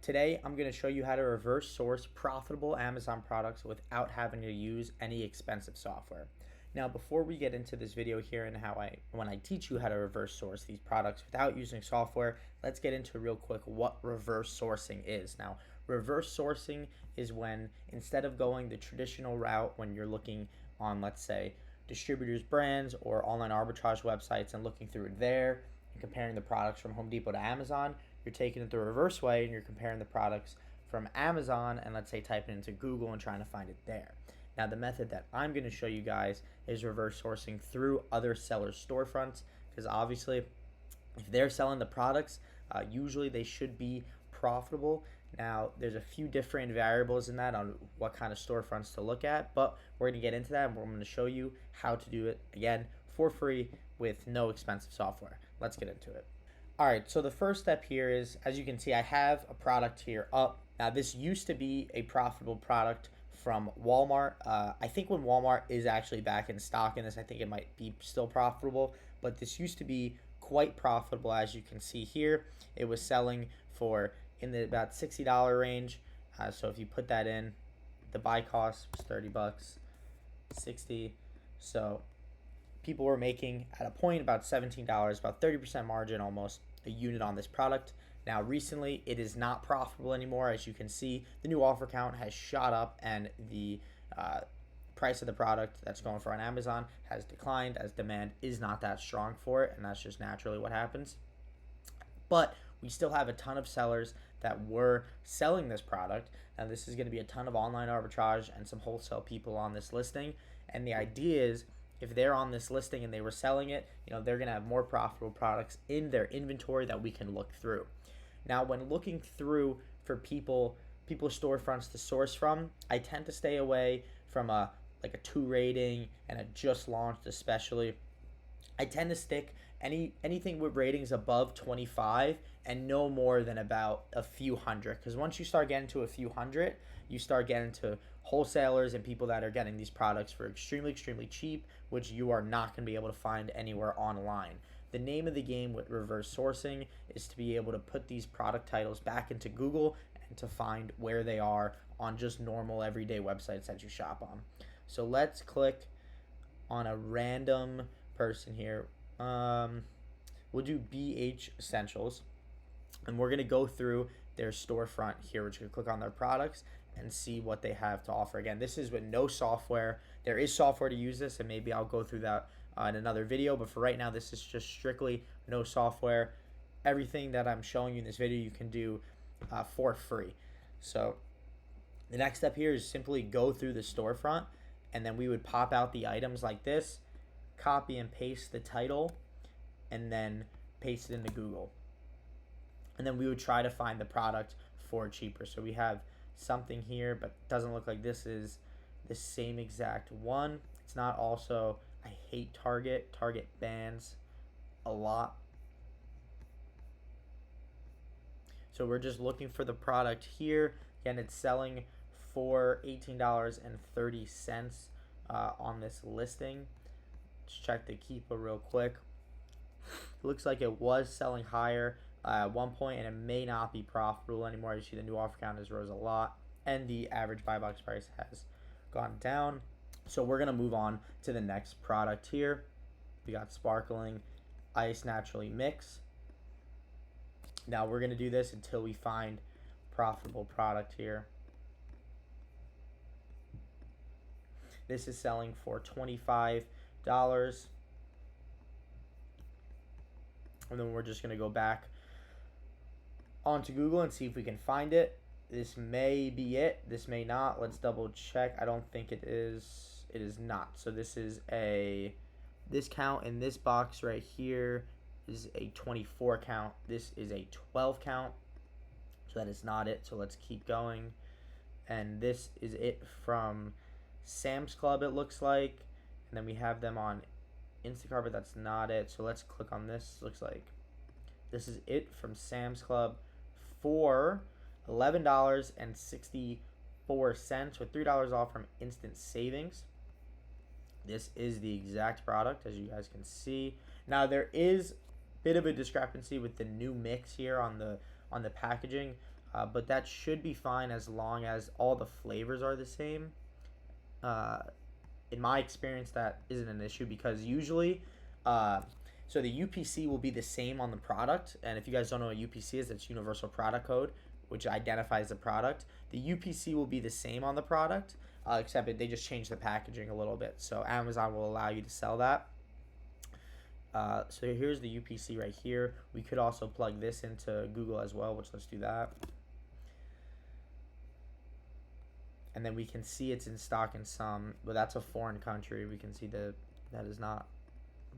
Today, I'm going to show you how to reverse source profitable Amazon products without having to use any expensive software. Now, before we get into this video here and when I teach you how to reverse source these products without using software, let's get into real quick what reverse sourcing is. Now, reverse sourcing is when instead of going the traditional route when you're looking on, let's say, distributors' brands or online arbitrage websites and looking through there and comparing the products from Home Depot to Amazon, you're taking it the reverse way and you're comparing the products from Amazon and let's say typing into Google and trying to find it there. Now the method that I'm going to show you guys is reverse sourcing through other sellers' storefronts, because obviously if they're selling the products, usually they should be profitable. Now there's a few different variables in that on what kind of storefronts to look at, but we're going to get into that and I'm going to show you how to do it again for free with no expensive software. Let's get into it. Alright, so the first step here is, as you can see, I have a product here up. Now this used to be a profitable product from Walmart. I think when Walmart is actually back in stock in this, I think it might be still profitable, but this used to be quite profitable. As you can see here, it was selling for in the about $60 range. So if you put that in, the buy cost was 30 bucks, 60. So people were making at a point about $17, about 30% margin almost a unit on this product. Now recently it is not profitable anymore. As you can see, the new offer count has shot up and the price of the product that's going for on Amazon has declined as demand is not that strong for it, and that's just naturally what happens. But we still have a ton of sellers that were selling this product, and this is going to be a ton of online arbitrage and some wholesale people on this listing. And the idea is, if they're on this listing and they were selling it, they're going to have more profitable products in their inventory that we can look through. Now, when looking through for people's storefronts to source from, I tend to stay away from a 2 rating and a just launched especially. I tend to stick anything with ratings above 25 and no more than about a few hundred, because once you start getting to a few hundred, you start getting to wholesalers and people that are getting these products for extremely cheap, which you are not going to be able to find anywhere online. The name of the game with reverse sourcing is to be able to put these product titles back into Google and to find where they are on just normal everyday websites that you shop on. So let's click on a random person here. We'll do BH Essentials, and we're gonna go through their storefront here. We're just gonna click on their products and see what they have to offer. Again, this is with no software. There is software to use this, and maybe I'll go through that in another video, but for right now this is just strictly no software. Everything that I'm showing you in this video you can do for free. So the next step here is simply go through the storefront, and then we would pop out the items like this, copy and paste the title, and then paste it into Google. And then we would try to find the product for cheaper. So we have something here, but it doesn't look like this is the same exact one. It's not also, I hate Target. Target bans a lot. So we're just looking for the product here. Again, it's selling for $18.30 on this listing. Let's check the Keepa real quick. It looks like it was selling higher at one point, and it may not be profitable anymore. You see the new offer count has rose a lot, and the average buy box price has gone down. So we're gonna move on to the next product here. We got Sparkling Ice Naturally Mix. Now we're gonna do this until we find profitable product here. This is selling for $25. And then we're just going to go back onto Google and see if we can find it. This may be it. This may not. Let's double check. I don't think it is. It is not. So this count in this box right here is a 24 count. This is a 12 count. So that is not it. So let's keep going. And this is it from Sam's Club, it looks like. And then we have them on Instacart, but that's not it. So let's click on this. Looks like this is it from Sam's Club for $11.64 with $3 off from Instant Savings. This is the exact product, as you guys can see. Now there is a bit of a discrepancy with the new mix here on the packaging. but that should be fine as long as all the flavors are the same. In my experience, that isn't an issue because usually, so the UPC will be the same on the product. And if you guys don't know what UPC is, it's Universal Product Code, which identifies the product. The UPC will be the same on the product, except they just change the packaging a little bit. So Amazon will allow you to sell that. So here's the UPC right here. We could also plug this into Google as well, which let's do that. And then we can see it's in stock in some, but that's a foreign country. We can see that is not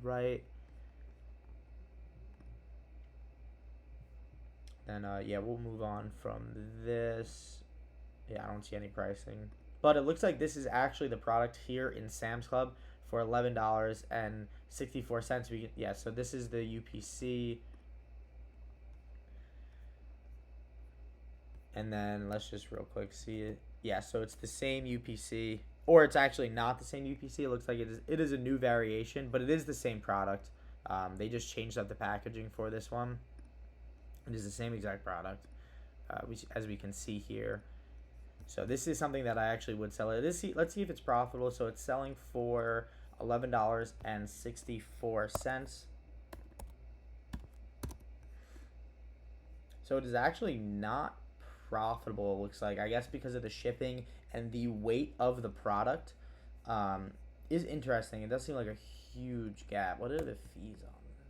right. Then yeah, we'll move on from this. Yeah, I don't see any pricing, but it looks like this is actually the product here in Sam's Club for $11.64. Yeah, so this is the UPC. And then let's just real quick see it. Yeah, so it's the same UPC, or it's actually not the same UPC. It looks like it is a new variation, but it is the same product. They just changed up the packaging for this one. It is the same exact product, as we can see here. So this is something that I actually would sell it. Let's see if it's profitable. So it's selling for $11.64. So it is actually not profitable, it looks like. I guess because of the shipping and the weight of the product is interesting. It does seem like a huge gap. What are the fees on this?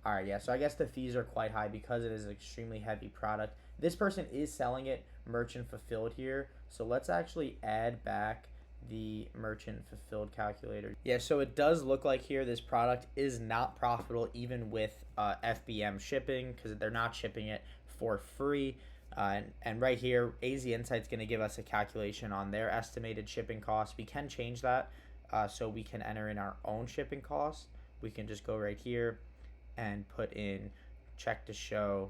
All right, yeah, so I guess the fees are quite high because it is an extremely heavy product. This person is selling it merchant fulfilled here, so let's actually add back the merchant fulfilled calculator. Yeah, so it does look like here this product is not profitable even with FBM shipping, because they're not shipping it for free. And right here, AZ Insight's going to give us a calculation on their estimated shipping costs. We can change that, so we can enter in our own shipping costs. We can just go right here and put in check to show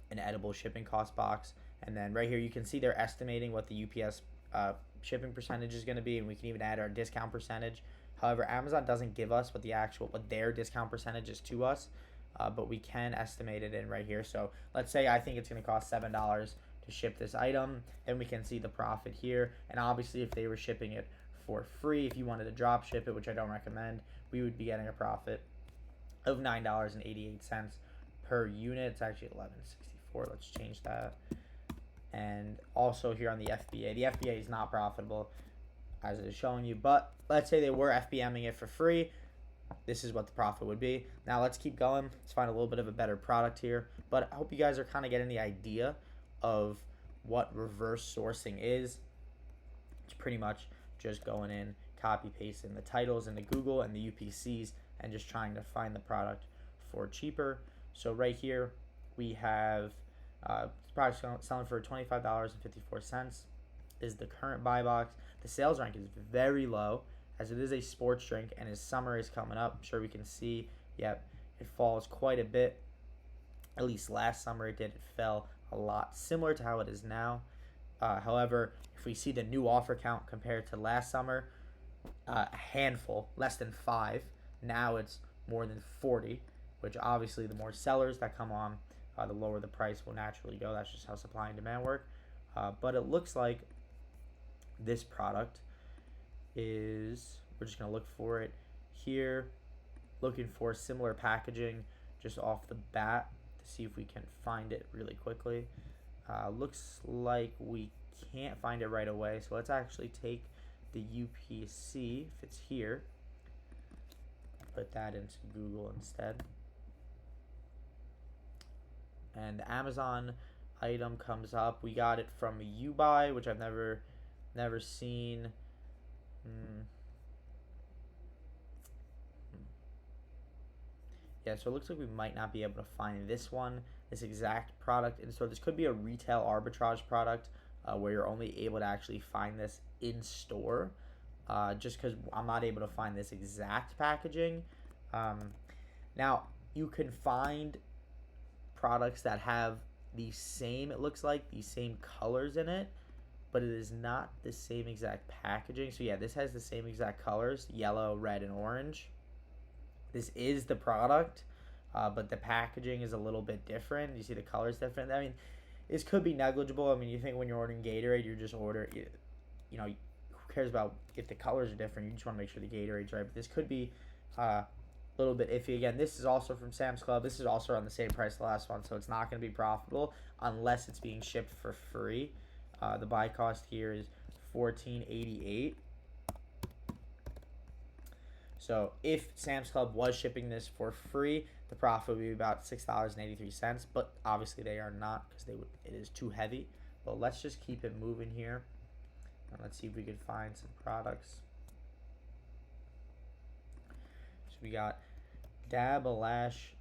an edible shipping cost box. And then right here, you can see they're estimating what the UPS shipping percentage is going to be, and we can even add our discount percentage. However, Amazon doesn't give us what their discount percentage is to us. But we can estimate it in right here. So let's say I think it's going to cost $7 to ship this item. Then we can see the profit here. And obviously, if they were shipping it for free, if you wanted to drop ship it, which I don't recommend, we would be getting a profit of $9.88 per unit. It's actually $11.64. Let's change that. And also here on the FBA, the FBA is not profitable as it is showing you. But let's say they were FBMing it for free. This is what the profit would be. Now let's keep going. Let's find a little bit of a better product here. But I hope you guys are kind of getting the idea of what reverse sourcing is. It's pretty much just going in, copy pasting the titles into Google and the UPCs and just trying to find the product for cheaper. So right here we have product selling for $25.54 is the current buy box. The sales rank is very low, as it is a sports drink and his summer is coming up. I'm sure we can see, yep, it falls quite a bit. At least last summer it did. It fell a lot, similar to how it is now. However, if we see the new offer count compared to last summer, a handful, less than 5. Now it's more than 40, which obviously the more sellers that come on, the lower the price will naturally go. That's just how supply and demand work. But it looks like this product is, we're just going to look for it here, looking for similar packaging just off the bat to see if we can find it really quickly. Looks like we can't find it right away, so let's actually take the UPC, if it's here, put that into Google instead. And the Amazon item comes up. We got it from Ubuy, which I've never seen. Yeah, so it looks like we might not be able to find this exact product in store. This could be a retail arbitrage product where you're only able to actually find this in store, just because I'm not able to find this exact packaging. Now, you can find products that have the same, it looks like, the same colors in it, but it is not the same exact packaging. So yeah, this has the same exact colors, yellow, red, and orange. This is the product. but the packaging is a little bit different. You see the color's different. I mean, this could be negligible. I mean, you think when you're ordering Gatorade, you're just you know, who cares about if the colors are different? You just want to make sure the Gatorade's right. But this could be a little bit iffy. Again, this is also from Sam's Club. This is also around the same price as the last one, so it's not going to be profitable unless it's being shipped for free. The buy cost here is $14.88. So if Sam's Club was shipping this for free, the profit would be about $6.83. But obviously they are not, because it is too heavy. But let's just keep it moving here, and let's see if we can find some products. So we got Dab Lash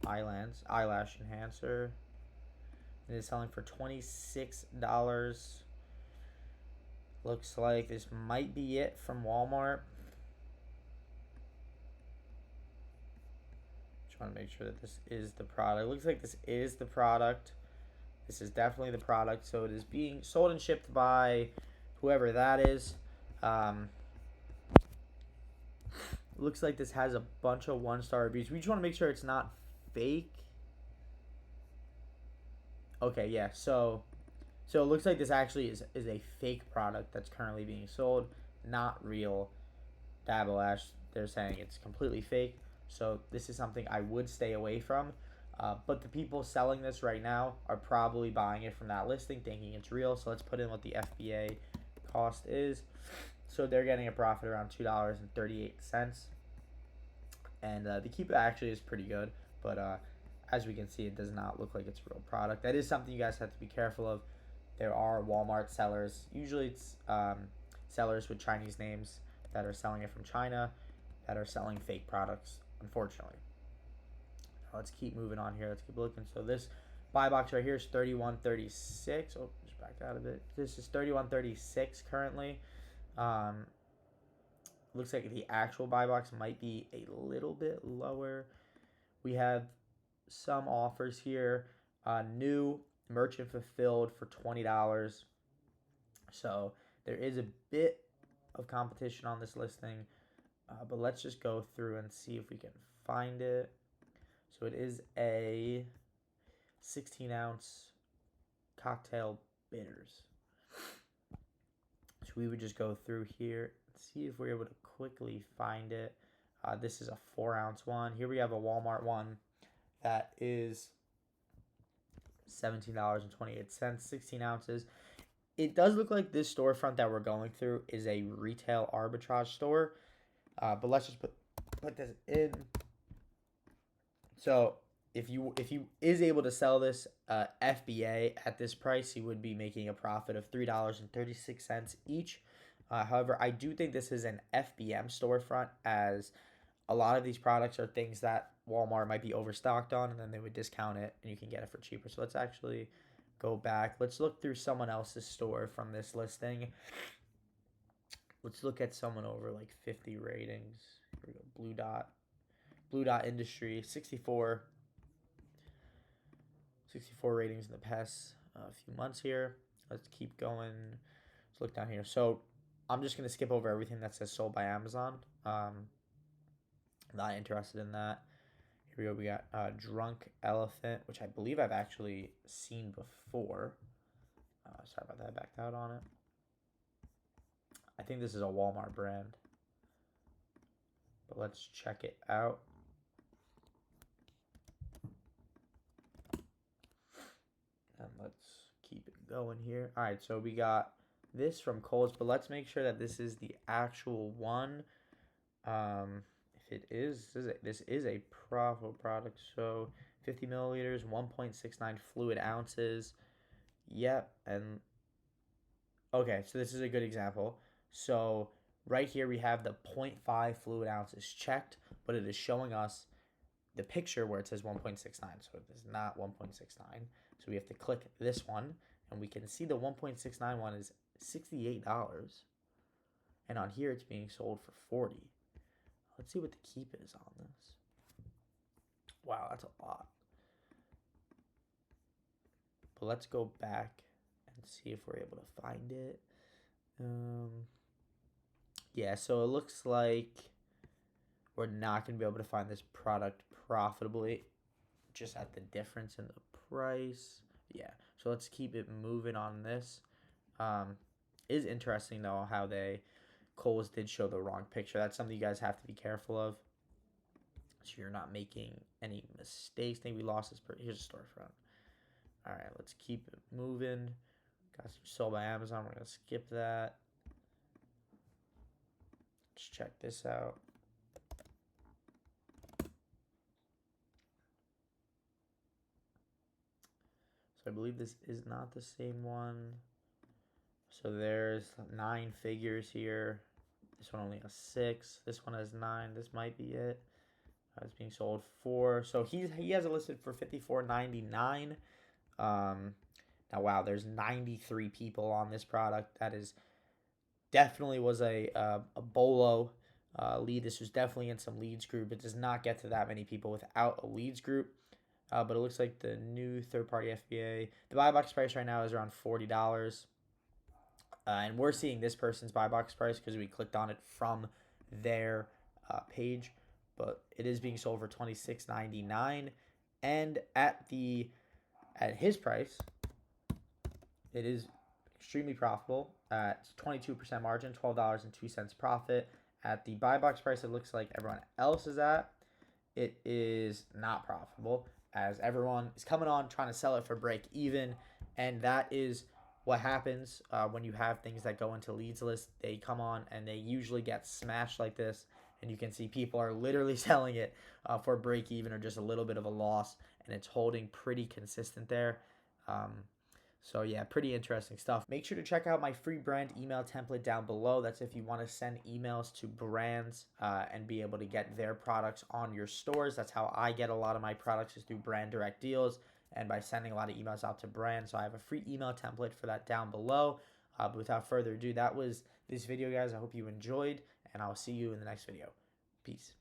eyelash enhancer. It is selling for $26. Looks like this might be it from Walmart. Just want to make sure that this is the product. It looks like this is the product. This is definitely the product. So it is being sold and shipped by whoever that is. Looks like this has a bunch of 1-star reviews. We just want to make sure it's not fake. Okay, yeah. So it looks like this actually is a fake product that's currently being sold, not real Dab Lash. They're saying it's completely fake. So this is something I would stay away from. But the people selling this right now are probably buying it from that listing, thinking it's real. So let's put in what the FBA cost is. So they're getting a profit around $2.38. And the keep actually is pretty good. But as we can see, it does not look like it's a real product. That is something you guys have to be careful of. There are Walmart sellers. Usually it's sellers with Chinese names that are selling it from China that are selling fake products, unfortunately. Let's keep moving on here. Let's keep looking. So this buy box right here is $31.36. Oh, just back out of it. This is $31.36 currently. Looks like the actual buy box might be a little bit lower. We have some offers here. New merchant fulfilled for $20. So there is a bit of competition on this listing. But let's just go through and see if we can find it. So it is a 16-ounce cocktail bitters. So we would just go through here and see if we're able to quickly find it. This is a 4-ounce one. Here we have a Walmart one that is $17.28, 16 ounces. It does look like this storefront that we're going through is a retail arbitrage store. But let's just put this in. So if you is able to sell this FBA at this price, he would be making a profit of $3.36 each. However, I do think this is an FBM storefront, as a lot of these products are things that Walmart might be overstocked on, and then they would discount it and you can get it for cheaper. So let's actually go back. Let's look through someone else's store from this listing. Let's look at someone over like 50 ratings. Here we go. Blue Dot Industry, 64 ratings in the past few months here. Let's keep going. Let's look down here. So I'm just going to skip over everything that says sold by Amazon. Not interested in that. Here we go. We got Drunk Elephant, which I believe I've actually seen before. Sorry about that. I backed out on it. I think this is a Walmart brand. But let's check it out. And let's keep it going here. All right, so we got this from Kohl's, but let's make sure that this is the actual one. If it is, this is a profitable product. So 50 milliliters, 1.69 fluid ounces. Yep, and okay, so this is a good example. So right here we have the 0.5 fluid ounces checked, but it is showing us the picture where it says 1.69. So it is not 1.69. So we have to click this one, and we can see the 1.69 one is $68. And on here it's being sold for $40. Let's see what the keep is on this. Wow, that's a lot. But let's go back and see if we're able to find it. Yeah, so it looks like we're not going to be able to find this product profitably just at the difference in the price. Yeah, so let's keep it moving on this. It is interesting though how Kohl's did show the wrong picture. That's something you guys have to be careful of, so you're not making any mistakes. I think we lost this. Here's a storefront. All right, let's keep it moving. Got some sold by Amazon. We're gonna skip that. Let's check this out. So I believe this is not the same one. So there's 9 figures here. This one only has 6. This one has 9. This might be it. It's being sold for. So he has it listed for $54.99. Now wow, there's 93 people on this product. That is definitely was a BOLO lead. This was definitely in some leads group. It does not get to that many people without a leads group. But it looks like the new third-party FBA, the buy box price right now is around $40. And we're seeing this person's buy box price because we clicked on it from their page. But it is being sold for $26.99. And at his price, it is extremely profitable at 22% margin, $12.02 profit. At the buy box price, it looks like everyone else is at. It is not profitable, as everyone is coming on trying to sell it for break even, and that is what happens when you have things that go into leads list. They come on and they usually get smashed like this, and you can see people are literally selling it for break even or just a little bit of a loss, and it's holding pretty consistent there. So yeah, pretty interesting stuff. Make sure to check out my free brand email template down below. That's if you want to send emails to brands and be able to get their products on your stores. That's how I get a lot of my products, is through brand direct deals and by sending a lot of emails out to brands. So I have a free email template for that down below. But without further ado, that was this video, guys. I hope you enjoyed, and I'll see you in the next video. Peace.